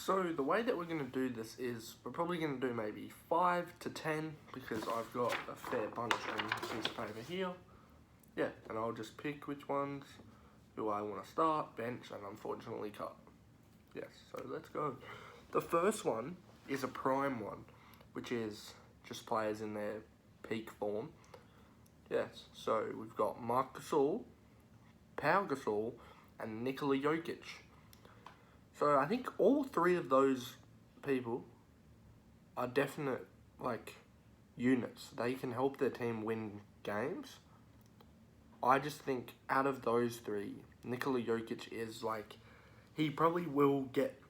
So the way that we're going to do this is we're probably going to do maybe 5 to 10 because I've got a fair bunch on a piece of paper here. Yeah, and I'll just pick which ones who I want to start, bench, and unfortunately cut. Yes, so let's go. The first one is a prime one, which is just players in their peak form. Yes, so we've got Marc Gasol, Pau Gasol, and Nikola Jokic. So I think all three of those people are definite, units. They can help their team win games. I just think out of those three, Nikola Jokic is he probably will get,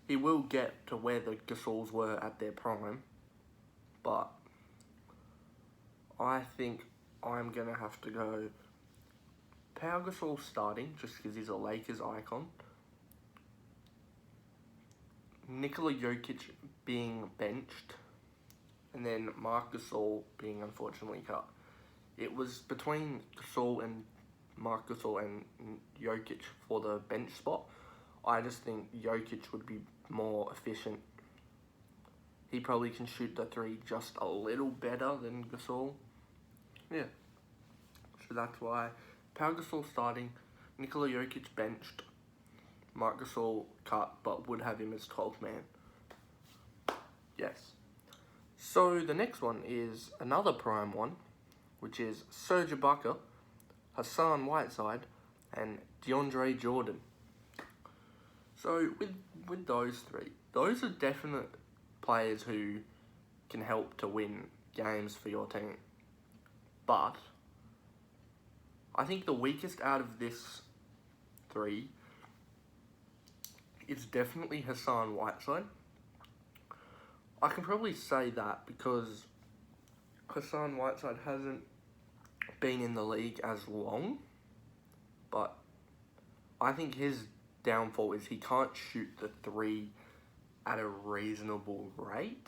he will get to where the Gasols were at their prime, but I think I'm going to have to go Pau Gasol starting, just because he's a Lakers icon. Nikola Jokic being benched, and then Marc Gasol being unfortunately cut. It was between Marc Gasol and Jokic for the bench spot. I just think Jokic would be more efficient. He probably can shoot the three just a little better than Gasol. Yeah. So that's why Pau Gasol starting, Nikola Jokic benched, Marc Gasol cut, but would have him as 12th man. Yes. So the next one is another prime one, which is Serge Ibaka, Hassan Whiteside, and DeAndre Jordan. So with those three, those are definite players who can help to win games for your team. But I think the weakest out of this three is definitely Hassan Whiteside. I can probably say that because Hassan Whiteside hasn't been in the league as long, but I think his downfall is he can't shoot the three at a reasonable rate.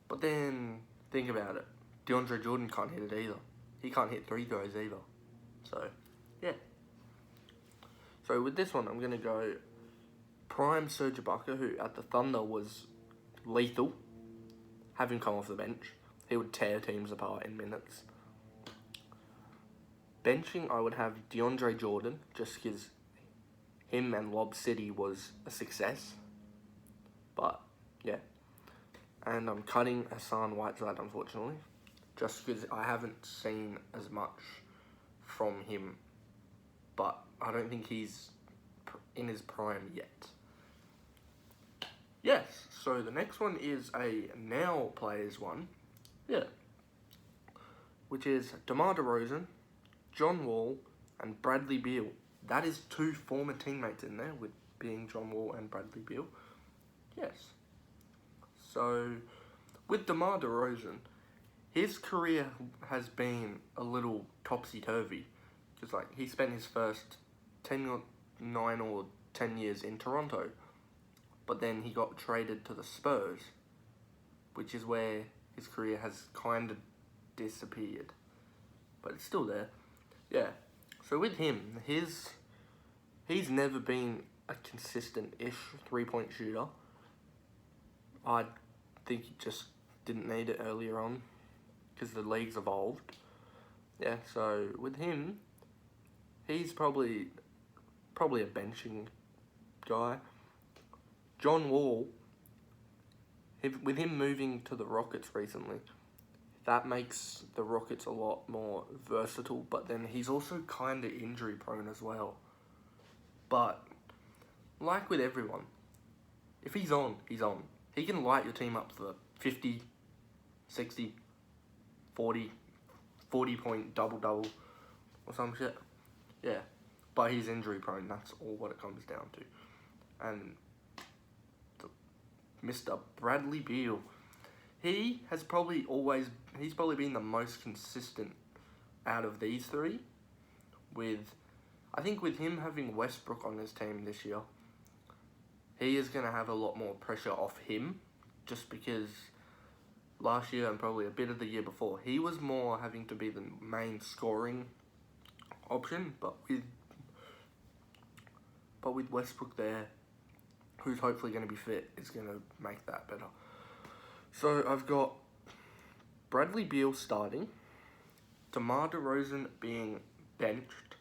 But then, think about it. DeAndre Jordan can't hit it either. He can't hit free throws either. So, yeah. So with this one, I'm going to go prime Serge Ibaka, who at the Thunder was lethal. Have him come off the bench. He would tear teams apart in minutes. Benching, I would have DeAndre Jordan, just because him and Lob City was a success. But, yeah. And I'm cutting Hassan Whiteside, unfortunately, just because I haven't seen as much from him. But I don't think he's in his prime yet. Yes, so the next one is a now players one. Yeah. Which is DeMar DeRozan, John Wall, and Bradley Beal. That is two former teammates in there, with being John Wall and Bradley Beal. Yes. So, with DeMar DeRozan, his career has been a little topsy-turvy. Because, he spent his first 9 or 10 years in Toronto. But then he got traded to the Spurs, which is where his career has kind of disappeared. But it's still there. Yeah. So with him, he's never been a consistent-ish three-point shooter. I think he just didn't need it earlier on because the league's evolved. Yeah, so with him, he's probably a benching guy. John Wall, with him moving to the Rockets recently, that makes the Rockets a lot more versatile, but then he's also kind of injury prone as well. But, like with everyone, if he's on, he's on. He can light your team up for 50, 60, 40 point double-double or some shit. Yeah, but he's injury prone, that's all what it comes down to. And Mr. Bradley Beal, he's probably been the most consistent out of these three, with I think with him having Westbrook on his team this year, he is going to have a lot more pressure off him, just because last year and probably a bit of the year before, he was more having to be the main scoring option, but with Westbrook there, who's hopefully going to be fit, is going to make that better. So I've got Bradley Beal starting, DeMar DeRozan being benched,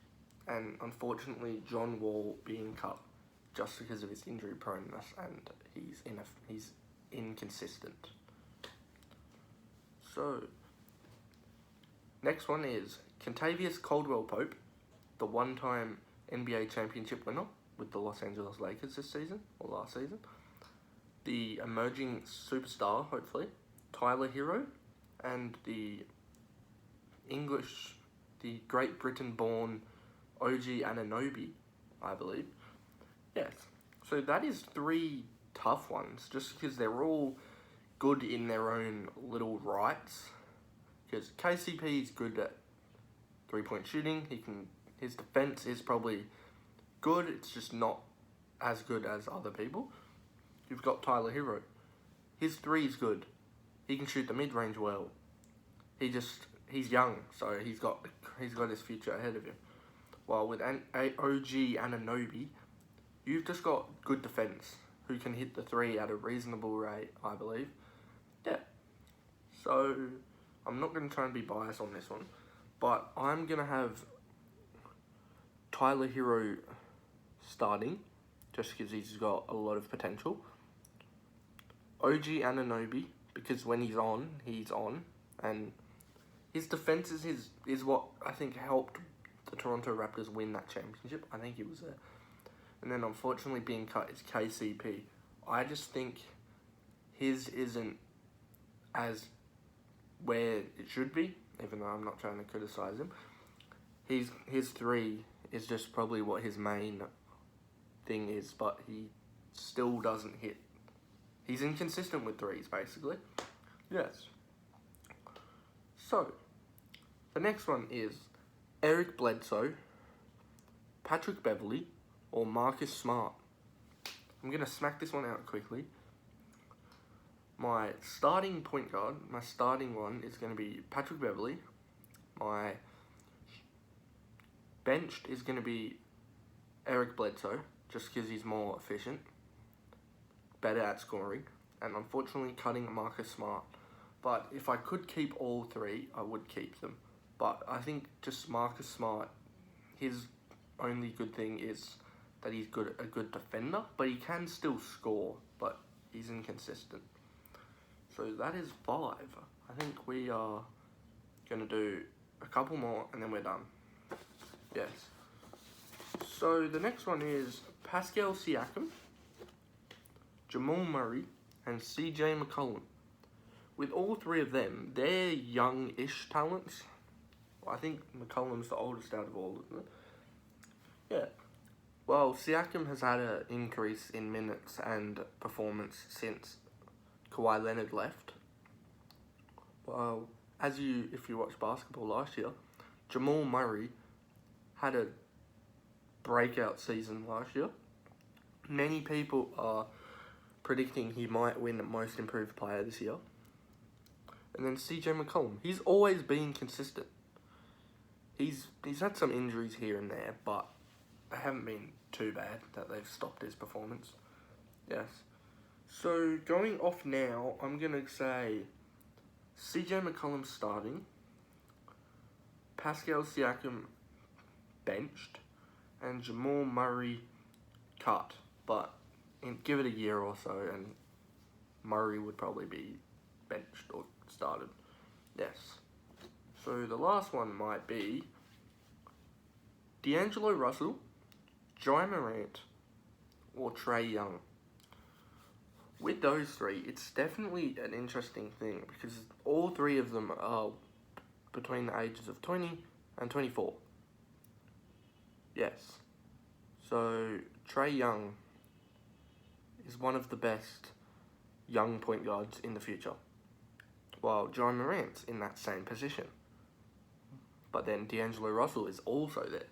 and unfortunately John Wall being cut just because of his injury proneness, and he's inconsistent. So next one is Kentavious Caldwell-Pope, the one-time NBA championship winner with the Los Angeles Lakers this season, or last season. The emerging superstar, hopefully, Tyler Hero, and the Great Britain-born OG Anunoby, I believe. Yes. So that is 3 tough ones, just because they're all good in their own little rights. Because KCP is good at 3-point shooting. His defense is probably good. It's just not as good as other people. You've got Tyler Hero. His 3 is good. He can shoot the mid-range well. He's young, so he's got his future ahead of him. While with OG Anunoby, you've just got good defense who can hit the 3 at a reasonable rate, I believe. Yeah. So I'm not going to try and be biased on this one, but I'm going to have Tyler Hero starting, just because he's got a lot of potential. OG Anunoby, because when he's on, and his defense is what I think helped the Toronto Raptors win that championship. I think he was there. And then unfortunately being cut is KCP. I just think his isn't as where it should be, even though I'm not trying to criticize him. His 3 is just probably what his main thing is, but he still doesn't hit. He's inconsistent with 3s, basically. Yes. So, the next one is Eric Bledsoe, Patrick Beverley, or Marcus Smart. I'm going to smack this one out quickly. My starting point guard, my starting one is going to be Patrick Beverley. My benched is going to be Eric Bledsoe, just because he's more efficient, better at scoring, and unfortunately cutting Marcus Smart. But if I could keep all 3, I would keep them. But I think just Marcus Smart, his only good thing is that he's a good defender, but he can still score, but he's inconsistent. So that is 5. I think we are going to do a couple more and then we're done. Yes. So the next one is Pascal Siakam, Jamal Murray, and CJ McCollum. With all 3 of them, they're young-ish talents. I think McCollum's the oldest out of all, isn't it? Yeah. Well, Siakam has had an increase in minutes and performance since Kawhi Leonard left. Well, if you watched basketball last year, Jamal Murray had a breakout season last year. Many people are predicting he might win Most Improved Player this year. And then CJ McCollum, he's always been consistent. He's had some injuries here and there, but they haven't been too bad that they've stopped his performance. Yes. So going off now, I'm going to say CJ McCollum starting, Pascal Siakam benched, and Jamal Murray cut. But give it a year or so and Murray would probably be benched or started. Yes. So the last one might be D'Angelo Russell, Ja Morant, or Trae Young. With those 3, it's definitely an interesting thing because all 3 of them are between the ages of 20 and 24. Yes. So Trae Young is one of the best young point guards in the future, while Ja Morant's in that same position. But then D'Angelo Russell is also there.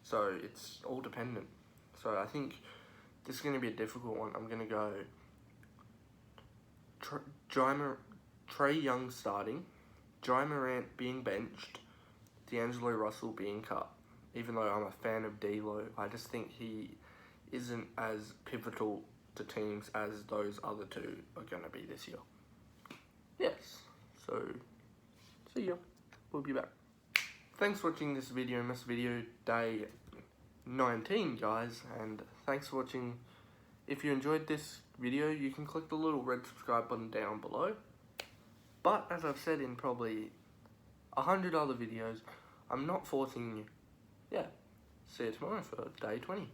So it's all dependent. So I think this is going to be a difficult one. I'm going to go Trey Young starting, Jai Morant being benched, D'Angelo Russell being cut. Even though I'm a fan of D'Lo, I just think he isn't as pivotal to teams as those other two are going to be this year. Yes, so see ya. We'll be back. Thanks for watching this video, video day 19, guys, and thanks for watching. If you enjoyed this video, you can click the little red subscribe button down below. But as I've said in probably 100 other videos, I'm not forcing you. Yeah, see you tomorrow for day 20.